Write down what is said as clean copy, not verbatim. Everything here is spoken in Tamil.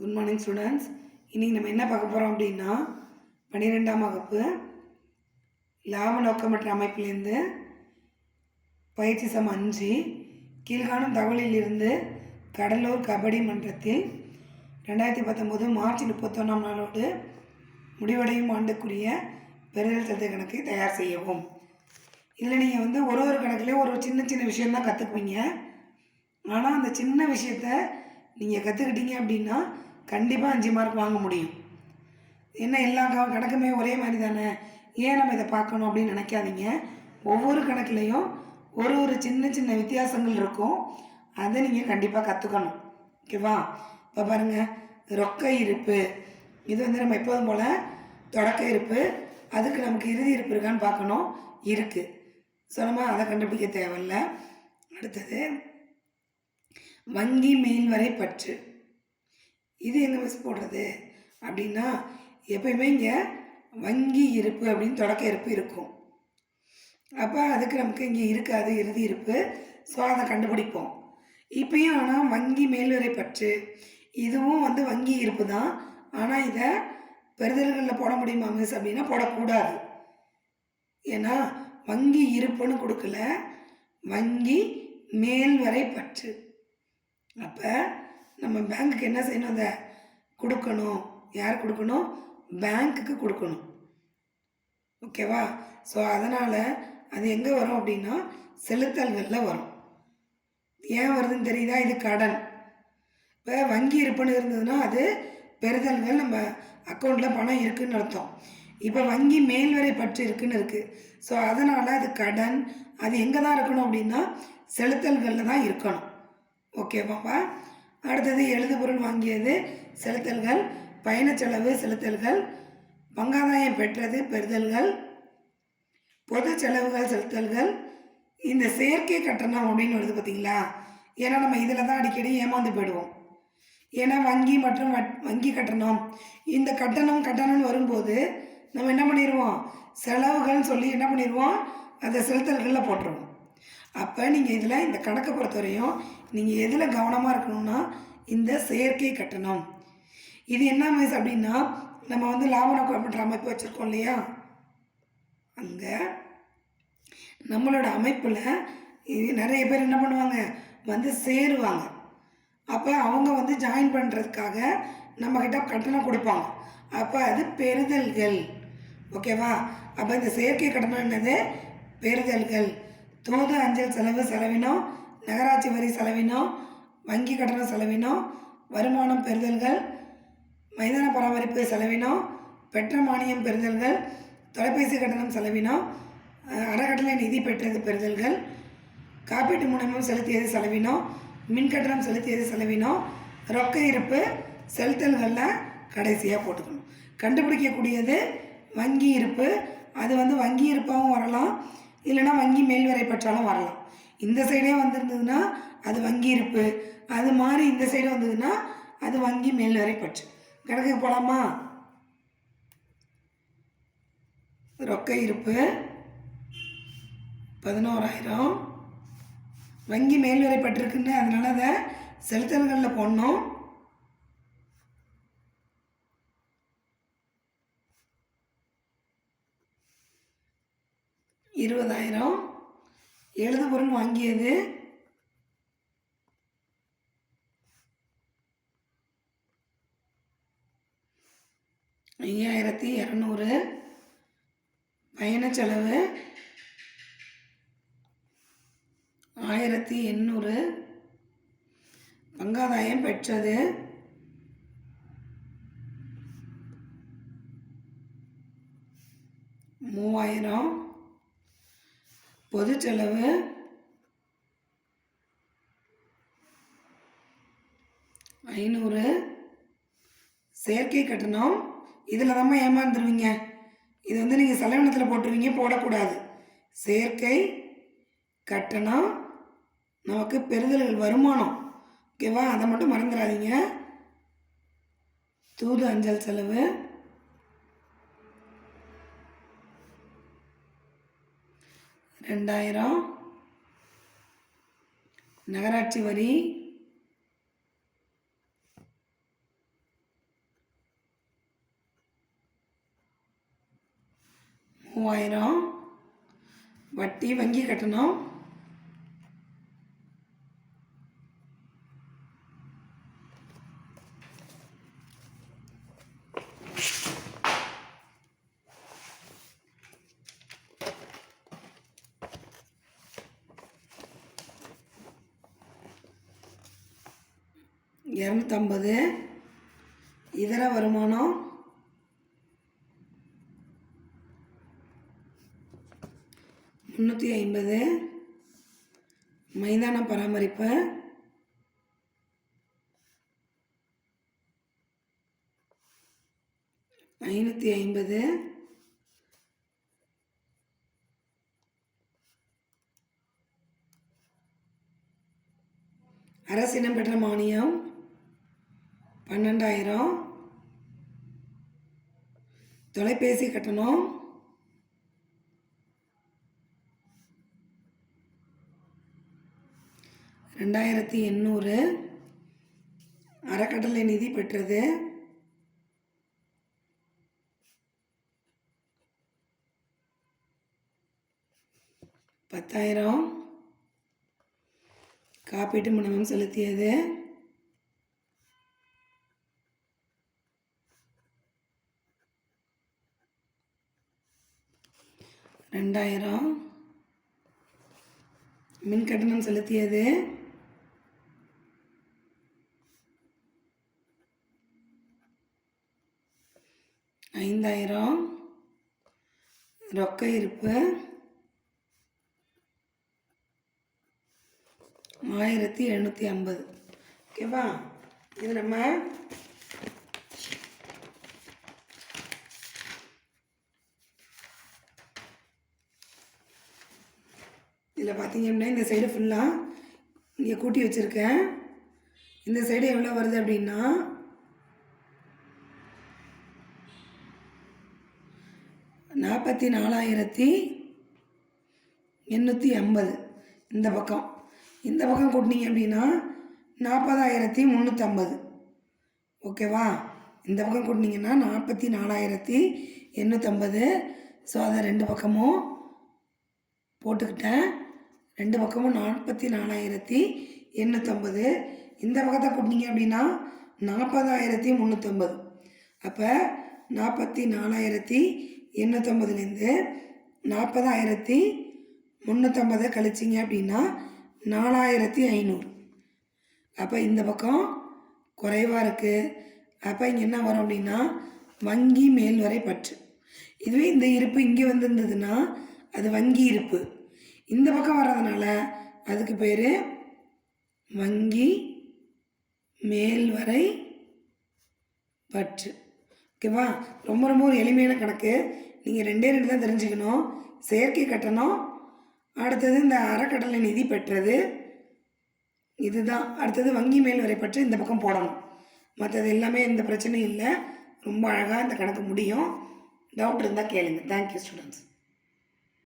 Good morning students. இன்றைக்கி நம்ம என்ன பார்க்க போகிறோம் அப்படின்னா 12ஆம் வகுப்பு லாப நோக்கமற்ற அமைப்பிலேருந்து பயிற்சி சம் 5 கீழ்காணும் தகவலிலிருந்து கடலூர் கபடி மன்றத்தில் 2019 மார்ச் 31ஆம் நாளோடு முடிவடையும் ஆண்டுக்குரிய பெறுதல் சந்தை கணக்கை தயார் செய்யவும். இதில் நீங்கள் ஒரு கணக்குலேயும் ஒரு சின்ன சின்ன விஷயந்தான் கற்றுக்குவீங்க. ஆனால் அந்த சின்ன விஷயத்த நீங்கள் கற்றுக்கிட்டீங்க அப்படின்னா கண்டிப்பாக 5 மார்க் வாங்க முடியும். என்ன எல்லா கணக்குமே ஒரே மாதிரி தானே, ஏன் நம்ம இதை பார்க்கணும் அப்படின்னு நினைக்காதீங்க. ஒவ்வொரு கணக்குலேயும் ஒரு சின்ன சின்ன வித்தியாசங்கள் இருக்கும். அதை நீங்கள் கண்டிப்பாக கற்றுக்கணும். ஓகேவா? இப்போ பாருங்கள், ரொக்க இருப்பு இது நம்ம எப்போதும் போல் தொடக்க இருப்பு, அதுக்கு நமக்கு இறுதி இருப்பு இருக்கான்னு பார்க்கணும். இருக்குது. ஸோ நம்ம அதை கண்டுபிடிக்க தேவையில்லை. அடுத்தது வங்கி மேல்வரை பற்று. இது எங்கே மிஸ் போடுறது அப்படின்னா, எப்பயுமே இங்கே வங்கி இருப்பு அப்படின்னு தொடக்க இருப்பு இருக்கும். அப்போ அதுக்கு நமக்கு இங்கே இருக்காது இறுதி இருப்பு. ஸோ அதை கண்டுபிடிப்போம். இப்பயும் ஆனால் வங்கி மேல்வரை பற்று இதுவும் வங்கி இருப்பு தான். ஆனால் இதை பெறுதல்களில் போட முடியுமா மிஸ் அப்படின்னா போடக்கூடாது. ஏன்னா வங்கி இருப்புன்னு கொடுக்கல, வங்கி மேல்வரை பற்று. அப்போ நம்ம பேங்க்குக்கு என்ன செய்யணும், அதை கொடுக்கணும். யார் கொடுக்கணும்? பேங்க்குக்கு கொடுக்கணும். ஓகேவா? ஸோ அதனால் அது எங்கே வரும் அப்படின்னா செலுத்தல்களில் வரும். ஏன் வருதுன்னு தெரியுதா? இது கடன். இப்போ வங்கி இருப்புன்னு இருந்ததுன்னா அது பெறுதல்கள், நம்ம அக்கௌண்ட்டில் பணம் இருக்குதுன்னு அர்த்தம். இப்போ வங்கி மேல்வரை பற்று இருக்குதுன்னு இருக்குது. ஸோ அதனால் அது கடன். அது எங்கே தான் இருக்கணும் அப்படின்னா செலுத்தல்களில் தான் இருக்கணும். ஓகேவாப்பா? அடுத்தது எழுதுபொருள் வாங்கியது செலுத்தல்கள், பயணச்செலவு செலுத்தல்கள், பங்காதாயம் பெற்றது பெறுதல்கள், பொது செலவுகள் செலுத்தல்கள், இந்த செயற்கை கட்டணம் அப்படின்னு வருது பார்த்தீங்களா? ஏன்னா நம்ம இதில் தான் அடிக்கடி ஏமாந்து போயிடுவோம். ஏன்னா வங்கி மற்றும் வங்கி கட்டணம், இந்த கட்டணம்னு வரும்போது நம்ம என்ன பண்ணிடுவோம், செலவுகள்னு சொல்லி என்ன பண்ணிடுவோம், அதை செலுத்தல்களில் போட்டுருவோம். அப்போ நீங்கள் இதில் இந்த கணக்கை பொறுத்தவரையும் நீங்கள் எதில் கவனமாக இருக்கணும்னா இந்த செயற்கை கட்டணம். இது என்ன மிஸ் அப்படின்னா, நம்ம லாப நோக்கமற்ற அமைப்பு வச்சுருக்கோம் இல்லையா, அங்கே நம்மளோட அமைப்பில் நிறைய பேர் என்ன பண்ணுவாங்க, சேருவாங்க. அப்போ அவங்க ஜாயின் பண்ணுறதுக்காக நம்மக்கிட்ட கட்டணம் கொடுப்பாங்க. அப்போ அது பெறுதல்கள். ஓகேவா? அப்போ இந்த செயற்கை கட்டணம் என்னது? பெறுதல்கள். தூது அஞ்சல் செலவு செலவினம், நகராட்சி வரி செலவினம், வங்கி கட்டணம் செலவினம், வருமானம் பெறுதல்கள், மைதான பராமரிப்பு செலவினம், பெற்ற மானியம் பெறுதல்கள், தொலைபேசி கட்டணம் செலவினம், அறக்கட்டளை நிதி பெற்றது பெறுதல்கள், காப்பீட்டு முனைமம் செலுத்தியது செலவினம், மின் கட்டணம் செலுத்தியது செலவினம், ரொக்க இருப்பு செலுத்தல்களில் கடைசியாக போட்டுக்கணும். கண்டுபிடிக்கக்கூடியது வங்கி இருப்பு. அது வங்கி இருப்பாகவும் வரலாம், இல்லைனா வங்கி மேல்வரை பற்றாலும் வரலாம். இந்த சைடே வந்திருந்ததுன்னா அது வங்கி இருப்பு, அது மாதிரி இந்த சைடு வந்ததுன்னா அது வங்கி மேல்வரை பற்று. கணக்குக்கு போகலாமா? ரொக்க இருப்பு 11,000, வங்கி மேல்வரை பற்றிருக்குன்னு அதனால அதை செலுத்தல்களில் போடணும். $20,000 எழுதுபொருள் வாங்கியது 5,200, பயணச்செலவு 1,800, பங்காதாயம் பெற்றது 3,000, பொது செலவு 500, செயற்கை கட்டணம். இதில் தான் ஏமாந்துருவீங்க. இது நீங்கள் செலவினத்தில் போட்டுருவீங்க, போடக்கூடாது. செயற்கை கட்டணம் நமக்கு பெறுதல்கள் வருமானம். ஓகேவா? அதை மட்டும் மறந்துடாதீங்க. தூது அஞ்சல் செலவு 2,000, நகராட்சி வரி 3000 வட்டி வங்கி கட்டணம் 250 இதர வருமானம் 350 மைதான பராமரிப்பு 550 அரசிடம் பெற்ற மானியம் 12000 தொலைபேசி கட்டணம் 2800 அறக்கட்டளை நிதி பெற்றது 10000 காப்பீட்டு முன்னமம் செலுத்தியது 2000 மின் கட்டணம் செலுத்தியது 5000 ரொக்க இருப்பு 1750. ஓகேவா? இது நம்ம இதில் பார்த்தீங்க அப்படின்னா இந்த சைடு ஃபுல்லாக இங்கே கூட்டி வச்சுருக்கேன். இந்த சைடு எவ்வளோ வருது அப்படின்னா 44,850. இந்த பக்கம் கூட்டினீங்க அப்படின்னா 40,350. ஓகேவா? இந்த பக்கம் கூட்டினீங்கன்னா 44,850. ஸோ அதை ரெண்டு பக்கமும் போட்டுக்கிட்டேன். ரெண்டு பக்கமும் 44,850. இந்த பக்கத்தை கூட்டினீங்க அப்படின்னா 40,350. அப்போ 44,850லேருந்து 40,350 கழிச்சிங்க அப்படின்னா 4,500. அப்போ இந்த பக்கம் குறைவாக இருக்குது. அப்போ இங்கே என்ன வரும் அப்படின்னா வங்கி மேல்வரை பற்று. இதுவே இந்த இருப்பு இங்கே வந்திருந்ததுன்னா அது வங்கி இருப்பு. இந்த பக்கம் வர்றதுனால அதுக்கு பேர் வங்கி மேல்வரை பற்று. ஓகேவா? ரொம்ப ரொம்ப ஒரு எளிமையான கணக்கு. நீங்கள் ரெண்டே தான் தெரிஞ்சுக்கணும். செயற்கை கட்டணம், அடுத்தது இந்த அறக்கட்டளை நிதி பெற்றது, இதுதான். அடுத்தது வங்கி மேல்வரை பற்று இந்த பக்கம் போடணும். மற்றது எல்லாமே எந்த பிரச்சனையும் இல்லை. ரொம்ப அழகாக இந்த கணக்கு முடியும். டவுட் இருந்தால் கேளுங்க. Thank you students.